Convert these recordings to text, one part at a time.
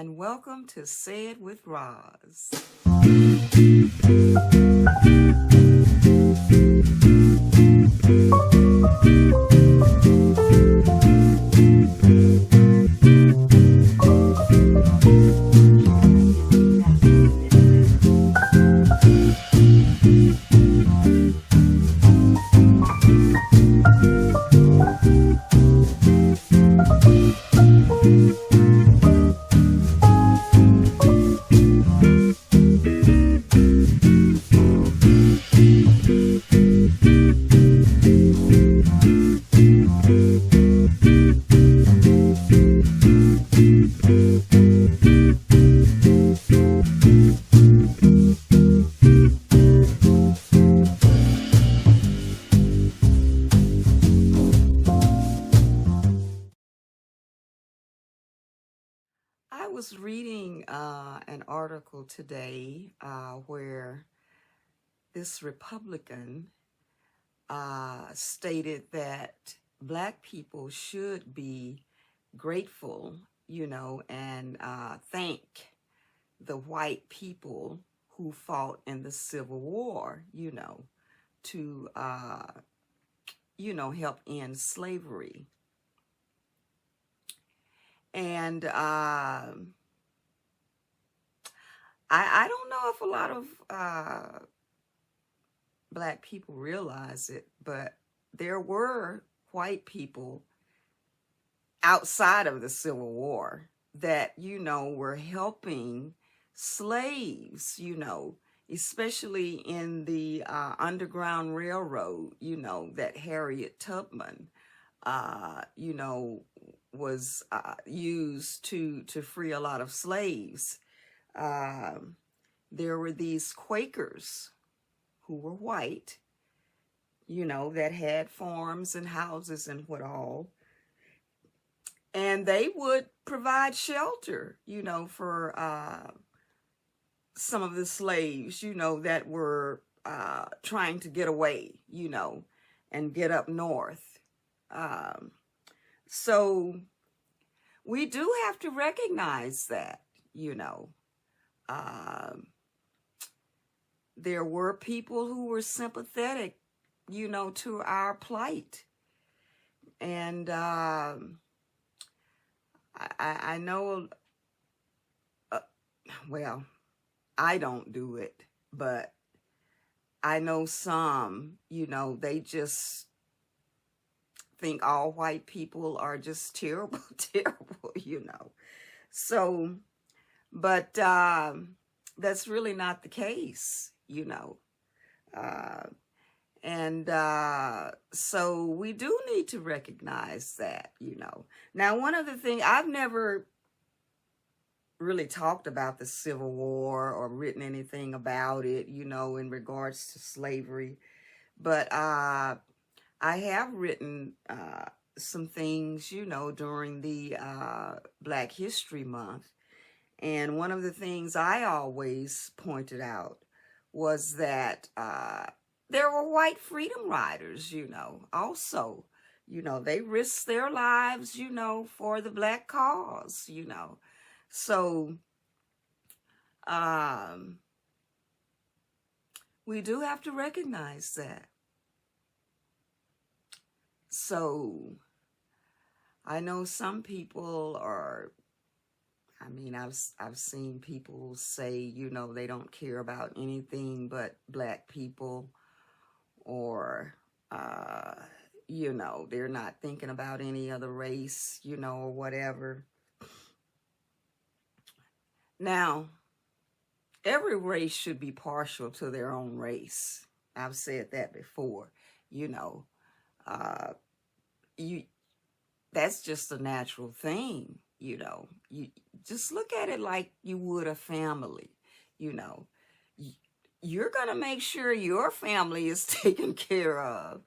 and welcome to Say It with Roz. I was reading an article today where this Republican stated that Black people should be grateful, and thank the white people who fought in the Civil War, to, help end slavery. And I don't know if a lot of Black people realize it, but there were white people outside of the Civil War that, were helping slaves, especially in the Underground Railroad, that Harriet Tubman, was used to free a lot of slaves. There were these Quakers who were white, that had farms and houses and what all. And they would provide shelter, for some of the slaves, that were trying to get away, and get up north. So we do have to recognize that, there were people who were sympathetic, to our plight. And I know, well, I don't do it, but I know some, they just think all white people are just terrible, So, but that's really not the case, And so we do need to recognize that, Now, one of the things, I've never really talked about the Civil War or written anything about it, in regards to slavery, but I have written some things, during the Black History Month. And one of the things I always pointed out was that there were white freedom riders, also. They risked their lives, for the Black cause, So we do have to recognize that. So I know some people are, I've seen people say, they don't care about anything but Black people, or, they're not thinking about any other race, or whatever. Now, every race should be partial to their own race. I've said that before, that's just a natural thing, you just look at it like you would a family, you're going to make sure your family is taken care of,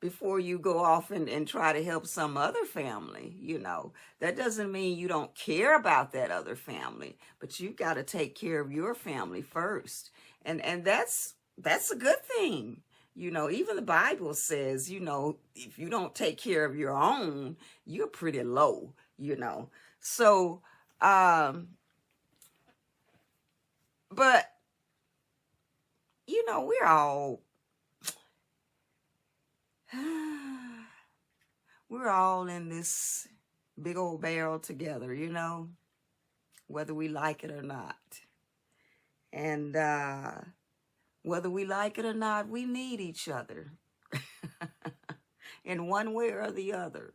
before you go off and try to help some other family, that doesn't mean you don't care about that other family, but you got to take care of your family first. And that's a good thing. Even the Bible says, if you don't take care of your own, you're pretty low, So But, we're all, we're all in this big old barrel together, whether we like it or not. And whether we like it or not, we need each other in one way or the other.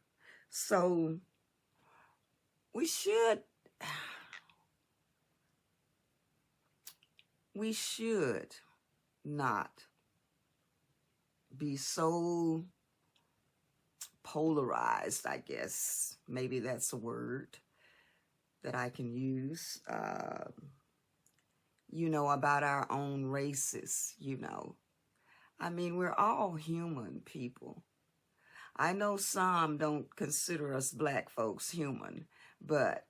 So we should not be so polarized, I guess. Maybe that's a word that I can use, about our own races, I mean, we're all human people. I know some don't consider us black folks human, but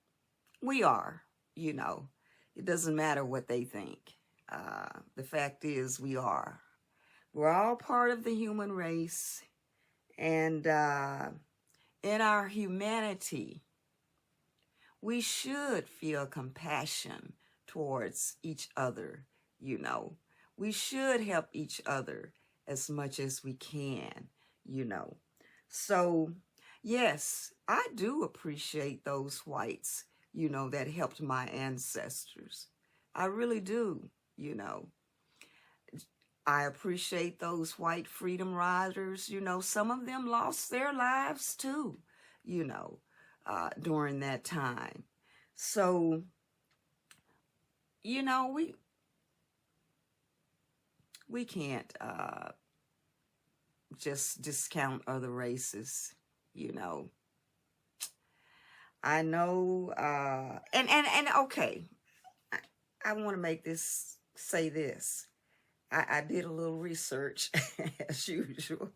we are, It doesn't matter what they think. The fact is we are. We're all part of the human race. And in our humanity, we should feel compassion towards each other, We should help each other as much as we can, So, yes, I do appreciate those whites, that helped my ancestors. I really do, I appreciate those white freedom riders. Some of them lost their lives too, during that time. So, we can't just discount other races, I know, and okay, I want to say this. I did a little research as usual,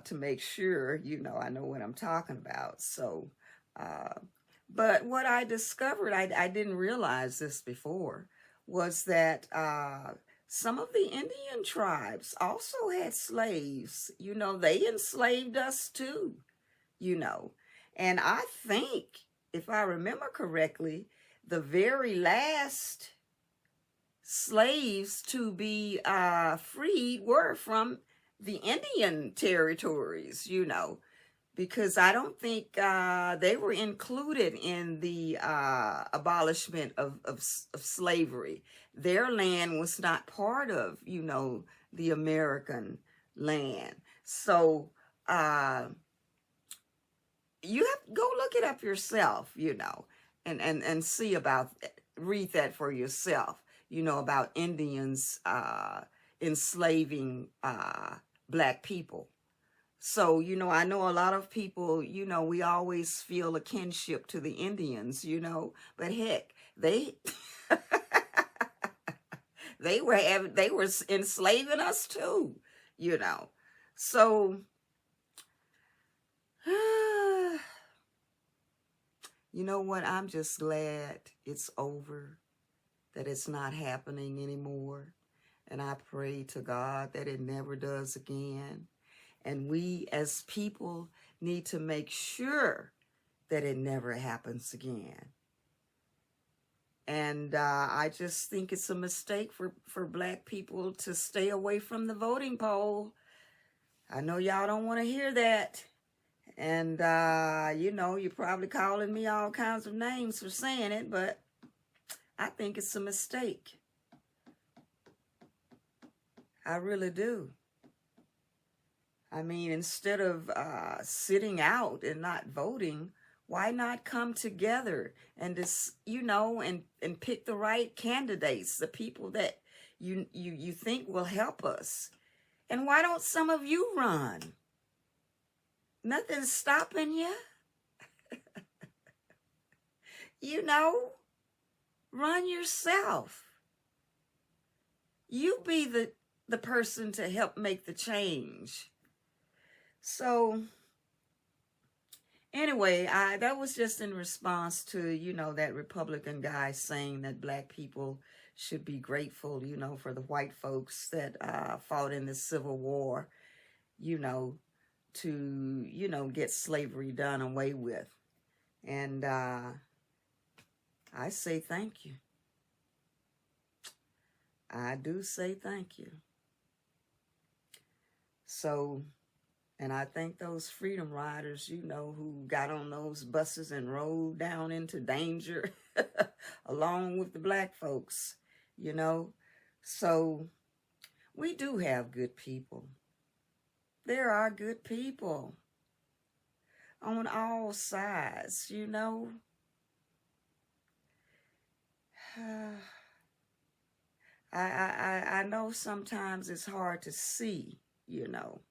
to make sure, I know what I'm talking about. So, but what I discovered, I didn't realize this before, was that some of the Indian tribes also had slaves. They enslaved us too, And I think, if I remember correctly, the very last slaves to be freed were from the Indian territories, because I don't think they were included in the abolishment of slavery. Their land was not part of, the American land. So you have to go look it up yourself, and see about, read that for yourself, about Indians enslaving black people. So, I know a lot of people, we always feel a kinship to the Indians, but heck, they they were enslaving us too, So, you know what? I'm just glad it's over, that it's not happening anymore. And I pray to God that it never does again. And we as people need to make sure that it never happens again. And I just think it's a mistake for black people to stay away from the voting poll. I know y'all don't want to hear that. And, you're probably calling me all kinds of names for saying it, but I think it's a mistake. I really do. I mean, instead of sitting out and not voting, why not come together and just, and pick the right candidates, the people that you think will help us? And why don't some of you run? Nothing's stopping you. Run yourself. You be the person to help make the change. So, anyway, that was just in response to, that Republican guy saying that black people should be grateful, for the white folks that fought in the Civil War, to, get slavery done away with. And I say thank you. I do say thank you. So, and I thank those freedom riders, you know, who got on those buses and rode down into danger along with the black folks, you know. So we do have good people. There are good people on all sides, you know. I know sometimes it's hard to see, you know.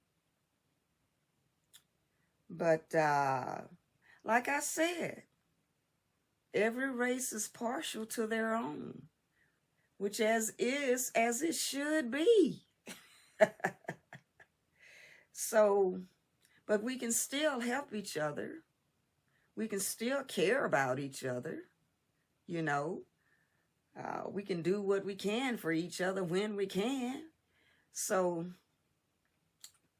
But like I said, every race is partial to their own, which as it should be. So, but we can still help each other. We can still care about each other, you know. We can do what we can for each other when we can. So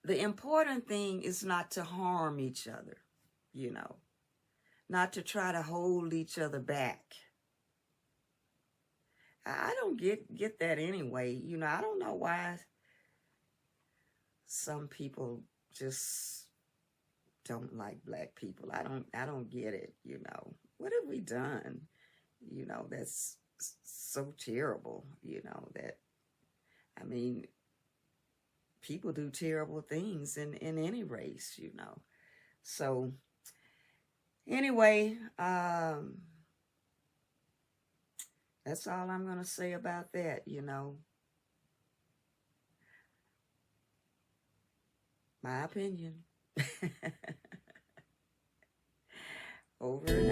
the important thing is not to harm each other, you know, not to try to hold each other back. I don't get that anyway. You know, I don't know why some people just don't like black people. I don't get it, you know. What have we done? You know, that's so terrible, you know, that, I mean, people do terrible things in any race, you know. So anyway, that's all I'm going to say about that, you know. My opinion. Over and